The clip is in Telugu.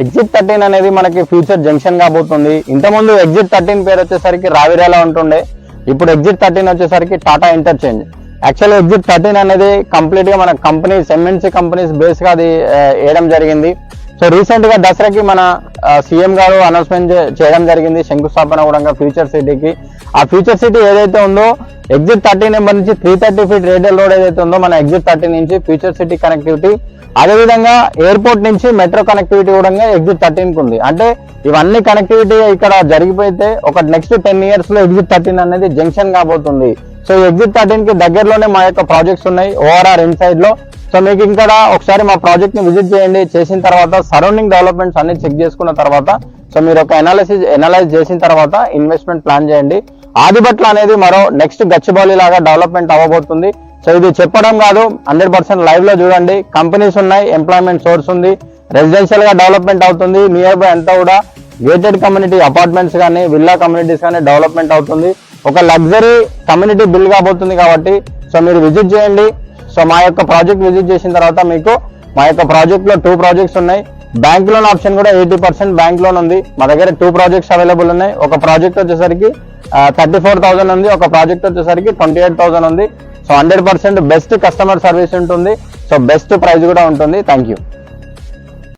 ఎగ్జిట్ 13 అనేది మనకి ఫ్యూచర్ జంక్షన్ కాబోతుంది. ఇంతకుముందు ఎగ్జిట్ 13 పేరు వచ్చేసరికి రావిరాలా ఉంటుండే, ఇప్పుడు ఎగ్జిట్ 13 వచ్చేసరికి టాటా ఇంటర్చేంజ్. యాక్చువల్గా ఎగ్జిట్ 13 అనేది కంప్లీట్ గా మన కంపెనీస్ ఎంఎన్సీ కంపెనీస్ బేస్ గా అది వేయడం జరిగింది. సో రీసెంట్ గా దసరాకి మన సీఎం గారు అనౌన్స్మెంట్ చేయడం జరిగింది, శంకుస్థాపన కూడా ఫ్యూచర్ సిటీకి. ఆ ఫ్యూచర్ సిటీ ఏదైతే ఉందో ఎగ్జిట్ 13 నెంబర్ నుంచి 330 ఫీట్ రేడియల్ రోడ్ ఏదైతే ఉందో మన ఎగ్జిట్ 13 నుంచి ఫ్యూచర్ సిటీ కనెక్టివిటీ, అదేవిధంగా ఎయిర్పోర్ట్ నుంచి మెట్రో కనెక్టివిటీ కూడా ఎగ్జిట్ 13 కు ఉంది. అంటే ఇవన్నీ కనెక్టివిటీ ఇక్కడ జరిగిపోతే ఒక నెక్స్ట్ 10 years లో ఎగ్జిట్ 13 అనేది జంక్షన్ కాబోతుంది. సో ఎగ్జిట్ 13 కి దగ్గరలోనే మా యొక్క ప్రాజెక్ట్స్ ఉన్నాయి ఓఆర్ఆర్ ఇన్సైడ్ లో. సో మీకు ఇక్కడ ఒకసారి మా ప్రాజెక్ట్ ని విజిట్ చేయండి, చేసిన తర్వాత సరౌండింగ్ డెవలప్మెంట్స్ అన్ని చెక్ చేసుకున్న తర్వాత సో మీరు ఒక ఎనాలైజ్ చేసిన తర్వాత ఇన్వెస్ట్మెంట్ ప్లాన్ చేయండి. ఆదిబట్ల అనేది మరో నెక్స్ట్ గచ్చిబౌలి లాగా డెవలప్మెంట్ అవ్వబోతుంది. సో ఇది చెప్పడం కాదు, 100% లైవ్ లో చూడండి. కంపెనీస్ ఉన్నాయి, ఎంప్లాయ్మెంట్ సోర్స్ ఉంది, రెసిడెన్షియల్ గా డెవలప్మెంట్ అవుతుంది. నియర్ బై అంతా కూడా గేటెడ్ కమ్యూనిటీ అపార్ట్మెంట్స్ కానీ విల్లా కమ్యూనిటీస్ కానీ డెవలప్మెంట్ అవుతుంది. ఒక లగ్జరీ కమ్యూనిటీ బిల్డ్ కాబోతుంది కాబట్టి సో మీరు విజిట్ చేయండి. సో మా యొక్క ప్రాజెక్ట్ విజిట్ చేసిన తర్వాత మీకు మా యొక్క ప్రాజెక్ట్ లో 2 ప్రాజెక్ట్స్ ఉన్నాయి. బ్యాంక్ లోన్ ఆప్షన్ కూడా 80% బ్యాంక్ లోన్ ఉంది. మా దగ్గర 2 ప్రాజెక్ట్స్ అవైలబుల్ ఉన్నాయి. ఒక ప్రాజెక్ట్ వచ్చేసరికి 34,000 ఉంది, ఒక ప్రాజెక్ట్ వచ్చేసరికి 28,000 ఉంది. సో 100% బెస్ట్ కస్టమర్ సర్వీస్ ఉంటుంది, సో బెస్ట్ ప్రైస్ కూడా ఉంటుంది. Thank you.